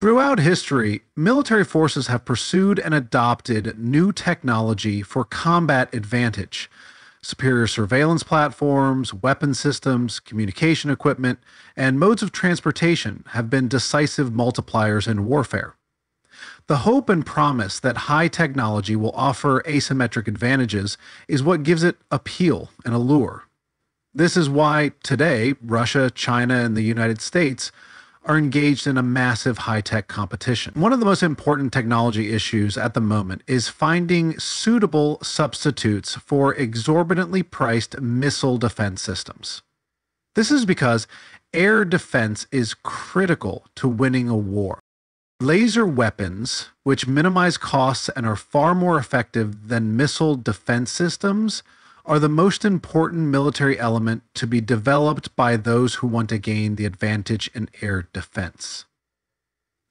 Throughout history, military forces have pursued and adopted new technology for combat advantage. Superior surveillance platforms, weapon systems, communication equipment, and modes of transportation have been decisive multipliers in warfare. The hope and promise that high technology will offer asymmetric advantages is what gives it appeal and allure. This is why today Russia, China, and the United States are engaged in a massive high-tech competition. One of the most important technology issues at the moment is finding suitable substitutes for exorbitantly priced missile defense systems. This is because air defense is critical to winning a war. Laser weapons, which minimize costs and are far more effective than missile defense systems, are the most important military element to be developed by those who want to gain the advantage in air defense.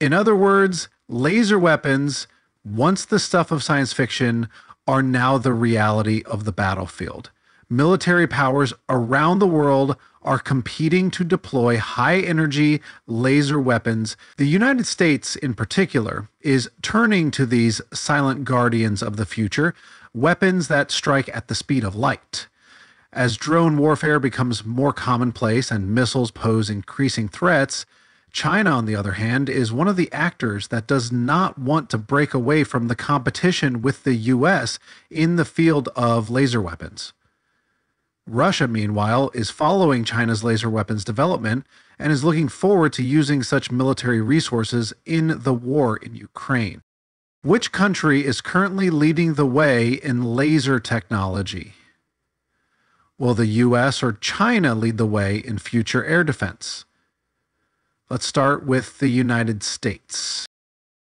In other words, laser weapons, once the stuff of science fiction, are now the reality of the battlefield. Military powers around the world are competing to deploy high-energy laser weapons. The United States, in particular, is turning to these silent guardians of the future, weapons that strike at the speed of light. As drone warfare becomes more commonplace and missiles pose increasing threats, China, on the other hand, is one of the actors that does not want to break away from the competition with the US in the field of laser weapons. Russia, meanwhile, is following China's laser weapons development and is looking forward to using such military resources in the war in Ukraine. Which country is currently leading the way in laser technology? Will the US or China lead the way in future air defense? Let's start with the United States.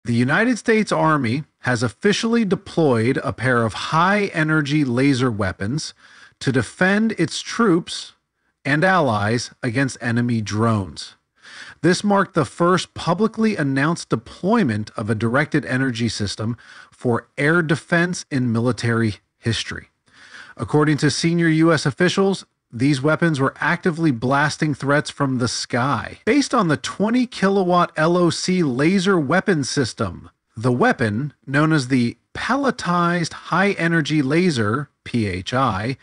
The United States Army has officially deployed a pair of high-energy laser weapons to defend its troops and allies against enemy drones. This marked the first publicly announced deployment of a directed energy system for air defense in military history. According to senior U.S. officials, these weapons were actively blasting threats from the sky. Based on the 20 kilowatt LOC laser weapon system, the weapon, known as the Pelletized High Energy Laser, PHI,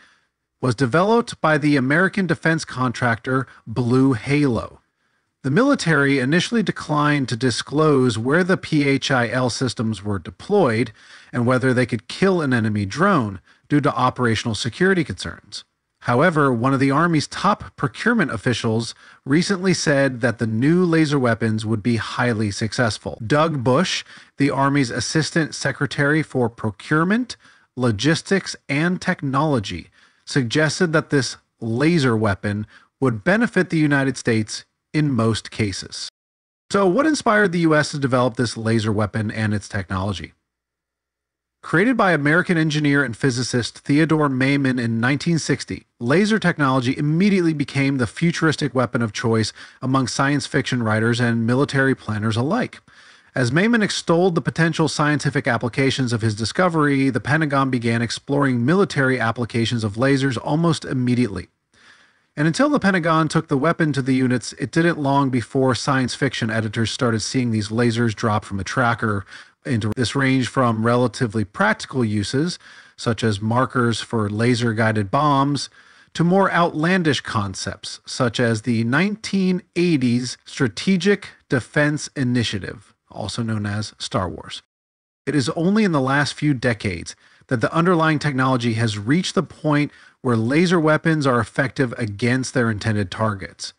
was developed by the American defense contractor Blue Halo. The military initially declined to disclose where the PHIL systems were deployed and whether they could kill an enemy drone due to operational security concerns. However, one of the Army's top procurement officials recently said that the new laser weapons would be highly successful. Doug Bush, the Army's Assistant Secretary for Procurement, Logistics, and Technology, suggested that this laser weapon would benefit the United States in most cases. So what inspired the US to develop this laser weapon and its technology? Created by American engineer and physicist Theodore Maiman in 1960, laser technology immediately became the futuristic weapon of choice among science fiction writers and military planners alike. As Maiman extolled the potential scientific applications of his discovery, the Pentagon began exploring military applications of lasers almost immediately. And until the Pentagon took the weapon to the units, it didn't long before science fiction editors started seeing these lasers drop from a tracker into this range from relatively practical uses, such as markers for laser-guided bombs, to more outlandish concepts, such as the 1980s Strategic Defense Initiative, also known as Star Wars. It is only in the last few decades that the underlying technology has reached the point where laser weapons are effective against their intended targets.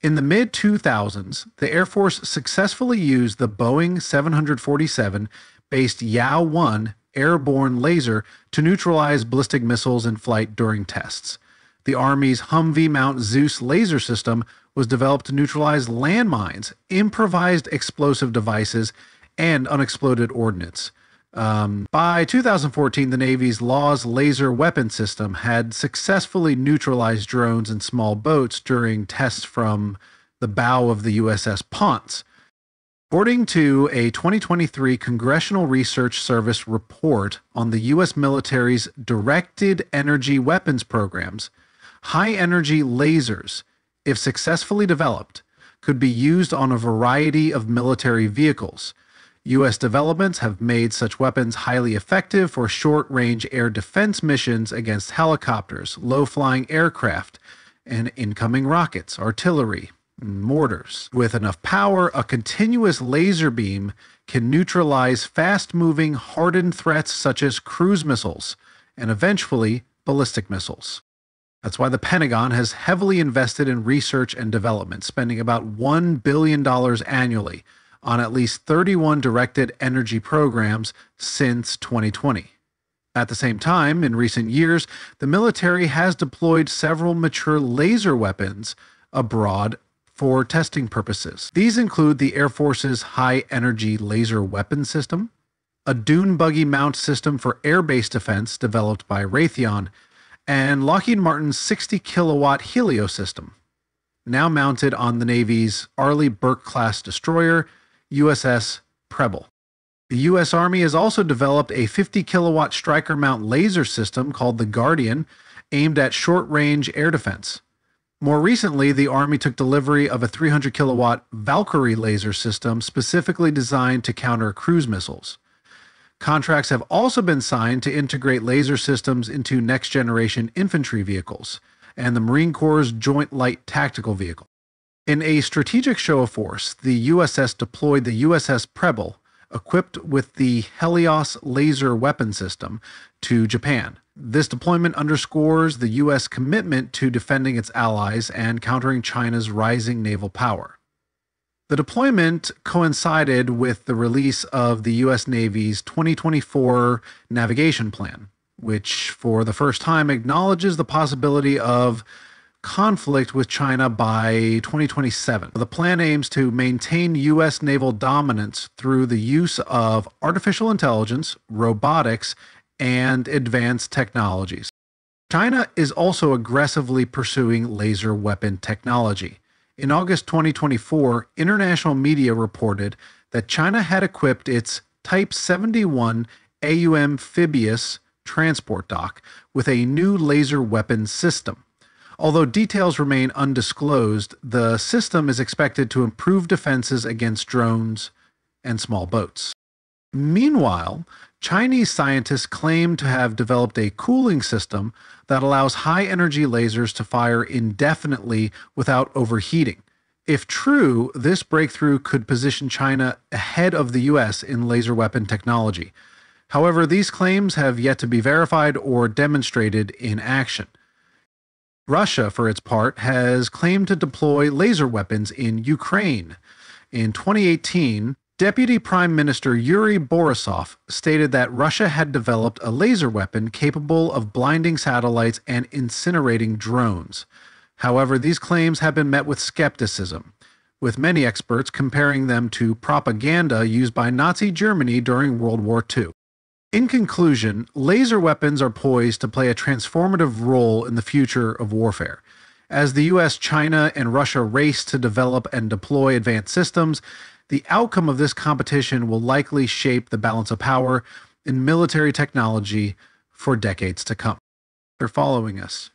In the mid-2000s, the Air Force successfully used the Boeing 747-based YAO-1 airborne laser to neutralize ballistic missiles in flight during tests. The Army's Humvee Mount Zeus laser system was developed to neutralize landmines, improvised explosive devices, and unexploded ordnance. By 2014, the Navy's Laws laser weapon system had successfully neutralized drones and small boats during tests from the bow of the USS Ponce. According to a 2023 Congressional Research Service report on the U.S. military's directed energy weapons programs, high-energy lasers, if successfully developed, could be used on a variety of military vehicles. U.S. developments have made such weapons highly effective for short-range air defense missions against helicopters, low-flying aircraft, and incoming rockets, artillery, and mortars. With enough power, a continuous laser beam can neutralize fast-moving, hardened threats such as cruise missiles, and eventually ballistic missiles. That's why the Pentagon has heavily invested in research and development, spending about $1 billion annually on at least 31 directed energy programs since 2020. At the same time, in recent years, the military has deployed several mature laser weapons abroad for testing purposes. These include the Air Force's High-Energy Laser Weapon System, a dune buggy mount system for air-based defense developed by Raytheon, and Lockheed Martin's 60-kilowatt Helio system, now mounted on the Navy's Arleigh Burke-class destroyer, USS Preble. The U.S. Army has also developed a 50-kilowatt striker mount laser system called the Guardian, aimed at short-range air defense. More recently, the Army took delivery of a 300-kilowatt Valkyrie laser system specifically designed to counter cruise missiles. Contracts have also been signed to integrate laser systems into next-generation infantry vehicles and the Marine Corps' Joint Light Tactical Vehicle. In a strategic show of force, the USS deployed the USS Preble, equipped with the Helios laser weapon system, to Japan. This deployment underscores the U.S. commitment to defending its allies and countering China's rising naval power. The deployment coincided with the release of the U.S. Navy's 2024 Navigation Plan, which for the first time acknowledges the possibility of conflict with China by 2027. The plan aims to maintain U.S. naval dominance through the use of artificial intelligence, robotics, and advanced technologies. China is also aggressively pursuing laser weapon technology. In August 2024, international media reported that China had equipped its Type 71 AU amphibious transport dock with a new laser weapon system. Although details remain undisclosed, the system is expected to improve defenses against drones and small boats. Meanwhile, Chinese scientists claim to have developed a cooling system that allows high-energy lasers to fire indefinitely without overheating. If true, this breakthrough could position China ahead of the U.S. in laser weapon technology. However, these claims have yet to be verified or demonstrated in action. Russia, for its part, has claimed to deploy laser weapons in Ukraine. In 2018, Deputy Prime Minister Yuri Borisov stated that Russia had developed a laser weapon capable of blinding satellites and incinerating drones. However, these claims have been met with skepticism, with many experts comparing them to propaganda used by Nazi Germany during World War II. In conclusion, laser weapons are poised to play a transformative role in the future of warfare. As the US, China, and Russia race to develop and deploy advanced systems, the outcome of this competition will likely shape the balance of power in military technology for decades to come. They're following us.